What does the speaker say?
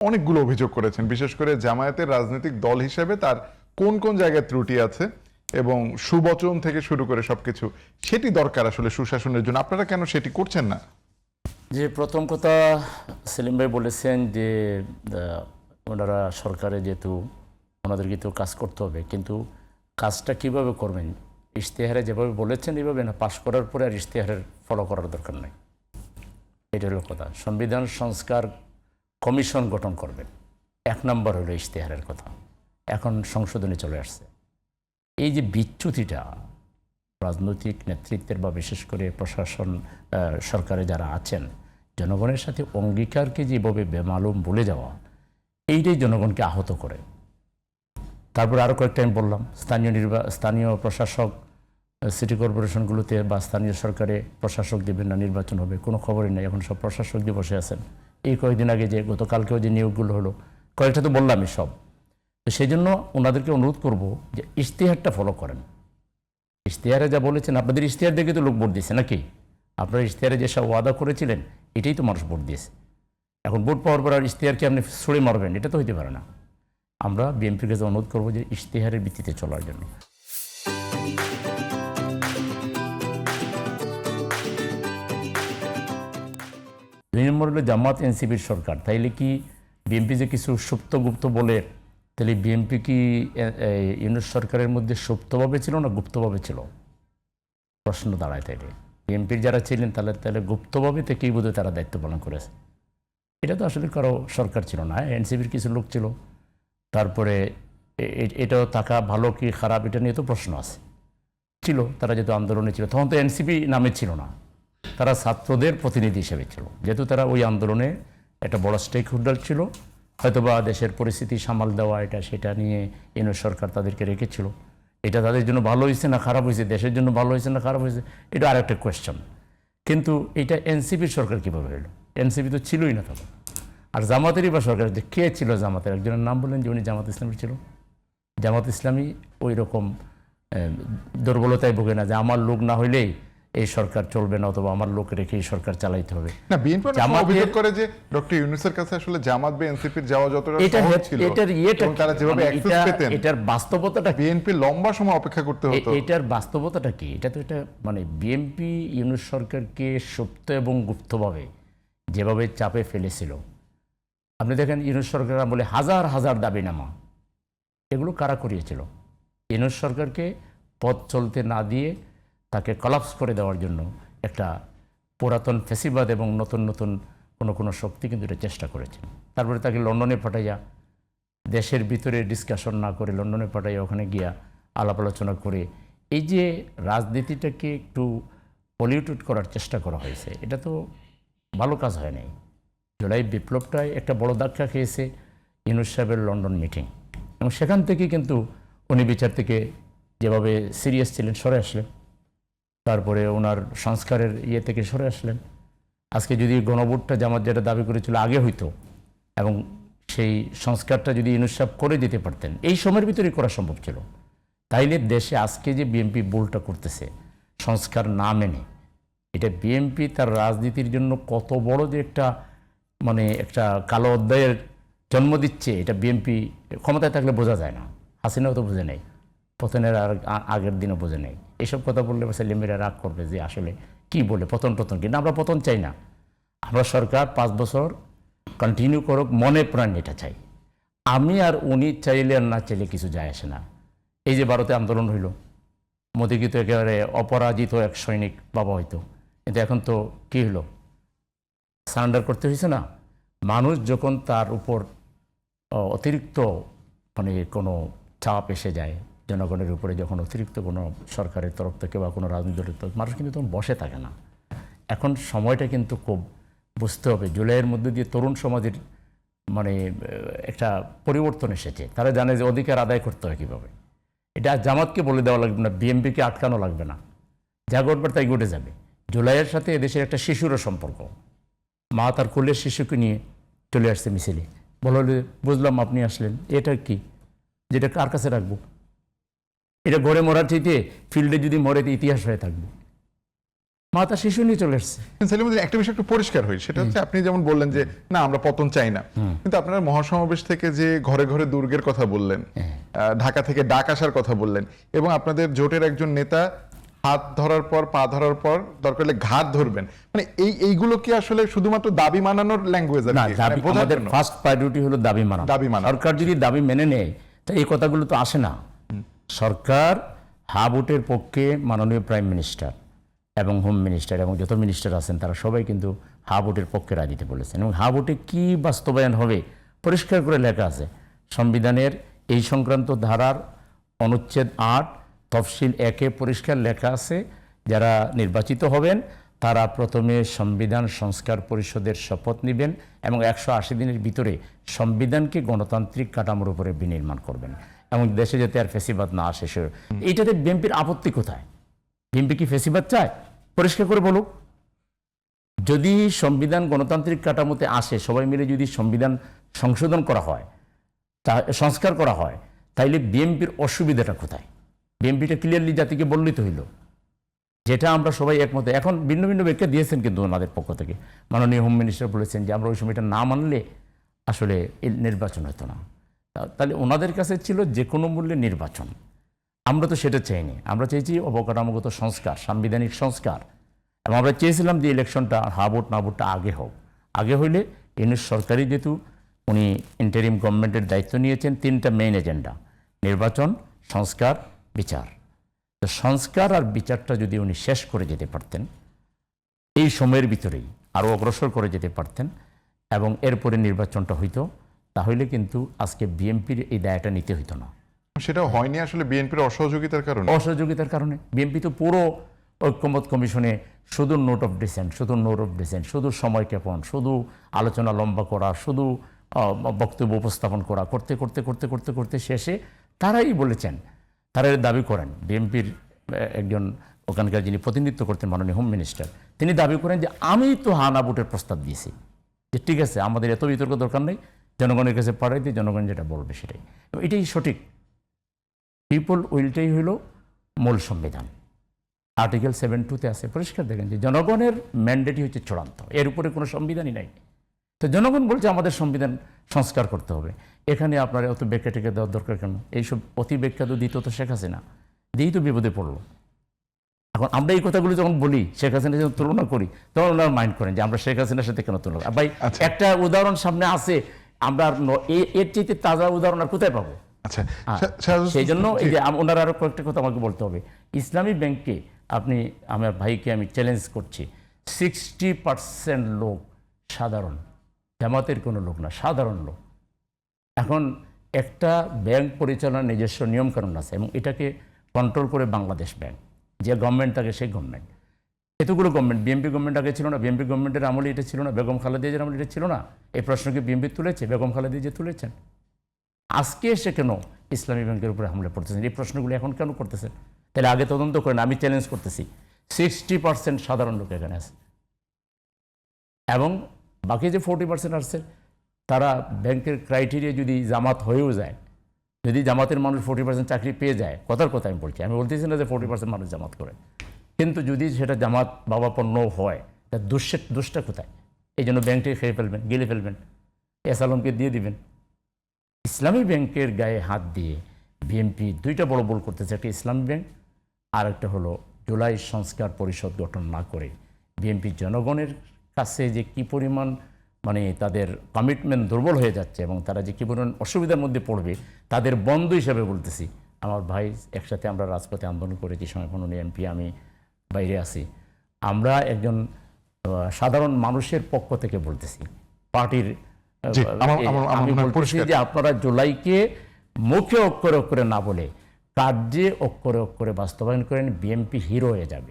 অনেকগুলো অভিযোগ করেছেন, বিশেষ করে জামায়াতের রাজনৈতিক দল হিসেবে তার কোন কোন জায়গায় ত্রুটি আছে এবং সুবচন থেকে শুরু করে সবকিছু সেটি দরকার আসলে সুশাসনের জন্য। আপনারা কেন সেটি করছেন না? যে প্রথম কথা সেলিম ভাই বলেছেন যে ওনারা সরকারে যেহেতু ওনাদেরকে তো কাজ করতে হবে, কিন্তু কাজটা কিভাবে করবেন? ইশতেহারে যেভাবে বলেছেন এইভাবে না, পাশ করার পরে আর ইশতেহারের ফলো করার দরকার নেই। এটা হলো কথা। সংবিধান সংস্কার কমিশন গঠন করবেন, এক নম্বর হলো ইশতেহারের কথা। এখন সংশোধনে চলে আসছে। এই যে বিচ্যুতিটা রাজনৈতিক নেতৃত্বের বা বিশেষ করে প্রশাসন সরকারে যারা আছেন, জনগণের সাথে অঙ্গীকারকে যেভাবে বেমালুম বলে যাওয়া, এইটাই জনগণকে আহত করে। তারপর আরও কয়েকটা আমি বললাম, স্থানীয় প্রশাসক সিটি কর্পোরেশনগুলোতে বা স্থানীয় সরকারে প্রশাসক দেবেন না, নির্বাচন হবে, কোনো খবরই নেই। এখন সব প্রশাসক দিয়ে বসে আছেন। এই কয়েকদিন আগে যে গতকালকেও যে নিয়োগগুলো হলো, কয়েকটা তো বললামই সব। তো সেই জন্য ওনাদেরকে অনুরোধ করব যে ইশতেহারটা ফলো করেন। ইশতেহারে যা বলেছেন, আপনাদের ইশতেহার দেখে তো লোক ভোট দিয়েছে নাকি? আপনারা ইশতেহারে যেসব ওয়াদা করেছিলেন এটাই তো মানুষ ভোট দিয়েছে। এখন ভোট পাওয়ার পর আর ইশতেহারকে আপনি ছুঁড়ে মারবেন, এটা তো হইতে পারে না। আমরা বিএনপির কাছে অনুরোধ করবো যে ইশতেহারের ভিত্তিতে চলার জন্য। 2 নম্বর হলো জামাত এনসিপির সরকার। তাইলে কি বিএনপি যে কিছু সুপ্তগুপ্ত বলে, তাহলে বিএনপি কি ইউনূস সরকারের মধ্যে সুপ্তভাবে ছিল না গুপ্তভাবে ছিল? প্রশ্ন দাঁড়ায়। তাইলে বিএনপির যারা ছিলেন তাহলে গুপ্তভাবে থেকেই বোধহয় তারা দায়িত্ব পালন করেছে। এটা তো আসলে কারো সরকার ছিল না, এনসিপির কিছু লোক ছিল। তারপরে এটাও থাকা ভালো কি খারাপ এটা নিয়ে তো প্রশ্ন আছে। ছিল, তারা যেহেতু আন্দোলনে ছিল, তখন তো এনসিপি নামে ছিল না, তারা ছাত্রদের প্রতিনিধি হিসেবে ছিল। যেহেতু তারা ওই আন্দোলনে একটা বড় স্টেক হোল্ডার ছিল, হয়তোবা দেশের পরিস্থিতি সামাল দেওয়া এটা সেটা নিয়ে ইউনূস সরকার তাদেরকে রেখেছিল। এটা তাদের জন্য ভালো হয়েছে না খারাপ হয়েছে, দেশের জন্য ভালো হয়েছে না খারাপ হয়েছে, এটা আরেকটা কোয়েশ্চন। কিন্তু এটা এনসিপির সরকার কীভাবে হলো? এনসিপি তো ছিলই না তখন। আর জামাতেরই বা সরকার যে কে ছিল জামাতের? একজনের নাম বললেন যে উনি জামাত ইসলামী ছিল। জামাত ইসলামী ওই রকম দুর্বলতায় ভোগে না যে আমার লোক না হইলেই এই সরকার চলবে না, অথবা আমার লোক রেখে এই সরকার চালাইতে হবে না, বিএনপি অভিযোগ করে যে ডক্টর ইউনূসের কাছে আসলে জামাত বা এনসিপির যাওয়া যতটা সহজ ছিল, এবং তারা যেভাবে অ্যাক্সেস পেতেন, এটার বাস্তবতাটা বিএনপি লম্বা সময় অপেক্ষা করতে হতো। এটার বাস্তবতাটা কি? এটা তো এটা মানে বিএনপি ইউনূস সরকারকে সুপ্ত এবং গুপ্তভাবে যেভাবে চাপে ফেলেছিল। আপনি দেখেন ইউনূস সরকার বলে হাজার হাজার দাবিনামা, এগুলো কারা করিয়েছিল? ইউনূস সরকারকে পথ চলতে না দিয়ে তাকে কলাপস করে দেওয়ার জন্য একটা পুরাতন ফ্যাসিবাদ এবং নতুন নতুন কোনো শক্তি কিন্তু এটা চেষ্টা করেছে। তারপরে তাকে লন্ডনে পাঠাইয়া, দেশের ভিতরে ডিসকাশন না করে লন্ডনে পাঠাইয়া ওখানে গিয়া আলাপ আলোচনা করে এই যে রাজনীতিটাকে একটু পলিউটেড করার চেষ্টা করা হয়েছে, এটা তো ভালো কাজ হয় নাই। জুলাই বিপ্লবটায় একটা বড় ধাক্কা খেয়েছে ইউনূস সাহেবের লন্ডন মিটিং, এবং সেখান থেকে কিন্তু উনি বিচার থেকে যেভাবে সিরিয়াস ছিলেন সরে আসলেন। তারপরে ওনার সংস্কারের থেকে সরে আসলেন। আজকে যদি গণভোটটা জামাত যেটা দাবি করেছিল আগে হইতো, এবং সেই সংস্কারটা যদি ইউনূস সাহেব করে দিতে পারতেন, এই সময়ের ভিতরেই করা সম্ভব ছিল, তাইলে দেশে আজকে যে বিএনপি ভুলটা করতেছে সংস্কার না মেনে, এটা বিএনপি তার রাজনীতির জন্য কত বড় যে একটা মানে একটা কালো অধ্যায়ের জন্ম দিচ্ছে, এটা বিএনপি ক্ষমতায় থাকলে বোঝা যায় না। হাসিনাও তো বোঝে নেই, পতনের আগের দিনও বোঝে নেই। এইসব কথা বললে সেলিমেরা রাগ করবে যে আসলে কি বলে পতন কিন্তু আমরা পতন চাই না। আমরা সরকার 5 বছর কন্টিনিউ করুক, মনে প্রাণ এটা চাই। আমি আর উনি চাইলে আর না চাইলে কিছু যায় আসে না। এই যে ভারতে আন্দোলন হইল, মোদিকে তো একেবারে অপরাজিত এক সৈনিক বাবা হইতো, কিন্তু এখন তো কী হলো, সারেন্ডার করতে হয়েছে না। মানুষ যখন তার উপর অতিরিক্ত মানে কোনো চাপ এসে যায় জনগণের উপরে, যখন অতিরিক্ত কোনো সরকারের তরফ থেকে বা কোনো রাজনৈতিক দলের তরফ, মানুষ কিন্তু তখন বসে থাকে না। এখন সময়টা কিন্তু খুব বুঝতে হবে। জুলাইয়ের মধ্যে দিয়ে তরুণ সমাজের মানে একটা পরিবর্তন এসেছে, তারা জানে যে অধিকার আদায় করতে হয় কীভাবে। এটা জামাতকে বলে দেওয়া লাগবে না, বিএনপিকে আটকানো লাগবে না, যা ঘটবার তাই ঘটে যাবে। জুলাইয়ের সাথে এদেশের একটা শিশুরও সম্পর্ক। মা তার কোলের শিশুকে নিয়ে চলে আসছে মিছিলে, বললে বুঝলাম আপনি আসলেন, এটা কি, যেটা কার কাছে রাখবো? এটা ঘরে মরার চাইতে ফিল্ডে যদি মরে ইতিহাস হয়ে থাকবে। মাথা শিশু নিয়ে চলে এসছে। সেলিম উদ্দিন, একটা বিষয় একটু পরিষ্কার হই, সেটা হচ্ছে আপনি যেমন বললেন যে না আমরা পতন চাই না, কিন্তু আপনারা মহাসমাবেশ থেকে যে ঘরে ঘরে দুর্গের কথা বললেন, ঢাকা থেকে ডাক আসার কথা বললেন, এবং আপনাদের জোটের একজন নেতা হাত ধরার পর পা ধরার পর দরকার হলে ঘাট ধরবেন, মানে এইগুলো কি আসলে শুধুমাত্র দাবি মানানোর ল্যাঙ্গুয়েজ? না, দাবি আমাদের ফার্স্ট প্রায়োরিটি হলো দাবি মানা। দাবি মানা। সরকার যদি দাবি মেনে নেয় তা এই কথাগুলো তো আসে না। সরকার হা ভোটের পক্ষে মাননীয় প্রাইম মিনিস্টার এবং হোম মিনিস্টার এবং যত মিনিস্টার আছেন তারা সবাই কিন্তু হা ভোটের পক্ষে রায় দিতে বলেছেন, এবং হা ভোটে কী বাস্তবায়ন হবে পরিষ্কার করে লেখা আছে। সংবিধানের এই সংক্রান্ত ধারার অনুচ্ছেদ 8 তফসিল 1-এ পরিষ্কার লেখা আছে, যারা নির্বাচিত হবেন তারা প্রথমে সংবিধান সংস্কার পরিষদের শপথ নেবেন এবং 180 দিনের ভিতরে সংবিধানকে গণতান্ত্রিক কাঠামোর উপরে বিনির্মাণ করবেন এবং দেশে যাতে আর ফেসিবাদ না আসে। এইটাতে বিএনপির আপত্তি কোথায়? বিএনপি কি ফেসিবাদ চায়? পরিষ্কার করে বলুক। যদি সংবিধান গণতান্ত্রিক কাঠামোতে আসে, সবাই মিলে যদি সংবিধান সংশোধন করা হয়, তা সংস্কার করা হয়, তাইলে বিএনপির অসুবিধাটা কোথায়? বিএনপিটা ক্লিয়ারলি জাতিকে বললেই তো হইল, যেটা আমরা সবাই একমত। এখন ভিন্ন ভিন্ন ব্যাখ্যা দিয়েছেন কিন্তু ওনাদের পক্ষ থেকে। মাননীয় হোম মিনিস্টার বলেছেন যে আমরা ওই সময়টা না মানলে আসলে নির্বাচন হতো না। তাহলে ওনাদের কাছে ছিল যে কোনো মূল্যে নির্বাচন। আমরা তো সেটা চাইনি, আমরা চেয়েছি অবকাঠামোগত সংস্কার, সাংবিধানিক সংস্কার, এবং আমরা চেয়েছিলাম যে ইলেকশনটা হা ভোট না ভোটটা আগে হোক। আগে হইলে ইউনিট সরকারি যেহেতু উনি ইন্টারিম গভর্নমেন্টের দায়িত্ব নিয়েছেন, 3টা মেইন এজেন্ডা: নির্বাচন, সংস্কার, বিচার। তো সংস্কার আর বিচারটা যদি উনি শেষ করে যেতে পারতেন এই সময়ের ভিতরেই, আরও অগ্রসর করে যেতে পারতেন এবং এরপরে নির্বাচনটা হইতো, তাহলে কিন্তু আজকে বিএনপির এই দায়টা নিতে হইতো না। সেটা হয়নি আসলে বিএনপির অসহযোগিতার কারণে। অসহযোগিতার কারণে বিএনপি তো পুরো ঐক্যমত কমিশনে শুধু নোট অফ ডিসেন্ট, শুধু সময় ক্ষেপণ, শুধু আলোচনা লম্বা করা, শুধু বক্তব্য উপস্থাপন করা, করতে করতে করতে করতে করতে শেষে তারাই বলেছেন, তারা দাবি করেন, বিএনপির একজন ওখানকার যিনি প্রতিনিধিত্ব করতেন মাননীয় হোম মিনিস্টার, তিনি দাবি করেন যে আমি তো হানা ভোটের প্রস্তাব দিয়েছি, যে ঠিক আছে আমাদের এত বিতর্ক দরকার নেই, জনগণের কাছে পাঠাই দিয়ে জনগণ যেটা বলবে সেটাই। এটাই সঠিক। পিপল উইলটাই হলো মূল সংবিধান। আর্টিকেল 7(2)-তে আছে, পরিষ্কার দেখেন যে জনগণের ম্যান্ডেটই হচ্ছে চূড়ান্ত, এর উপরে কোনো সংবিধানই নাই। তো জনগণ বলছে আমাদের সংবিধান সংস্কার করতে হবে, এখানে আপনার অত ব্যাখ্যা টেকে দেওয়ার দরকার কেন? এইসব অতি ব্যাখ্যা তো দিত তো শেখ হাসিনা, দিয়েই তো বিপদে পড়লো। এখন আমরা এই কথাগুলো যখন বলি, শেখ হাসিনা যখন তুলনা করি, তখন ওনারা মাইন্ড করেন যে আমরা শেখ হাসিনার সাথে কেন তুলনা। ভাই একটা উদাহরণ সামনে আছে, আমরা এর চাইতে তাজা উদাহরণ আর কোথায় পাবো? আচ্ছা, সেই জন্য এই যে ওনারা আরো কয়েকটা কথা আমাকে বলতে হবে। ইসলামী ব্যাংককে আপনি, আমার ভাইকে আমি চ্যালেঞ্জ করছি, 60% লোক সাধারণ, জামাতের কোনো লোক না, সাধারণ লোক। এখন একটা ব্যাংক পরিচালনার নিজস্ব নিয়মকানুন আছে এবং এটাকে কন্ট্রোল করে বাংলাদেশ ব্যাংক, যে গভর্নমেন্ট থাকে সেই গভর্নমেন্ট। এতগুলো গভর্নমেন্ট, বিএনপি গভর্নমেন্ট আগে ছিল না, বিএনপি গভর্নমেন্টের আমলে এটা ছিল না, বেগম খালেদা জিয়ার আমলে এটা ছিল না। এই প্রশ্নকে বিএনপি তুলেছে, বেগম খালেদা জিয়া তুলেছেন। আজকে এসে কেন ইসলামী ব্যাংকের উপরে হামলা করতেছেন? এই প্রশ্নগুলো এখন কেন করতেছেন? তাহলে আগে তদন্ত করেন। আমি চ্যালেঞ্জ করতেছি, 60% সাধারণ লোক এখানে আছে এবং বাকি যে 40% আসছে তারা ব্যাংকের ক্রাইটেরিয়া যদি জামাত হয়েও যায়, যদি জামাতের মানুষ 40% চাকরি পেয়ে যায়, কথার কথা আমি বলছি, আমি বলতেছি না যে 40% মানুষ জামাত করে, কিন্তু যদি সেটা জামাত বাবাপন্ন হয়, তার দোষটা কোথায়? এই জন্য ব্যাংকটাকে খেয়ে ফেলবেন, গেলে ফেলবেন, এস আলমকে দিয়ে দিবেন। ইসলামী ব্যাংকের গায়ে হাত দিয়ে বিএনপি 2টা বড় ভুল করতেছে, একটা ইসলামী ব্যাংক আর একটা হলো জুলাই সংস্কার পরিষদ গঠন না করে বিএনপি জনগণের কাছে যে কি পরিমাণ মানে তাদের কমিটমেন্ট দুর্বল হয়ে যাচ্ছে এবং তারা যে কি পরিমাণ অসুবিধার মধ্যে পড়বে তাদের বন্ধু হিসাবে বলতেছি। আমার ভাই একসাথে আমরা রাজপথে আন্দোলন করেছি, সময় কোনো এমপি, আমি বাইরে আছি, আমরা একজন সাধারণ মানুষের পক্ষ থেকে বলতেছি, পার্টির আমি বলতেছি যে আপনারা জুলাইকে মুখে অক্ষরে অক্ষরে না বলে কার্যে অক্ষরে অক্ষরে বাস্তবায়ন করেন, বিএনপি হিরো হয়ে যাবে।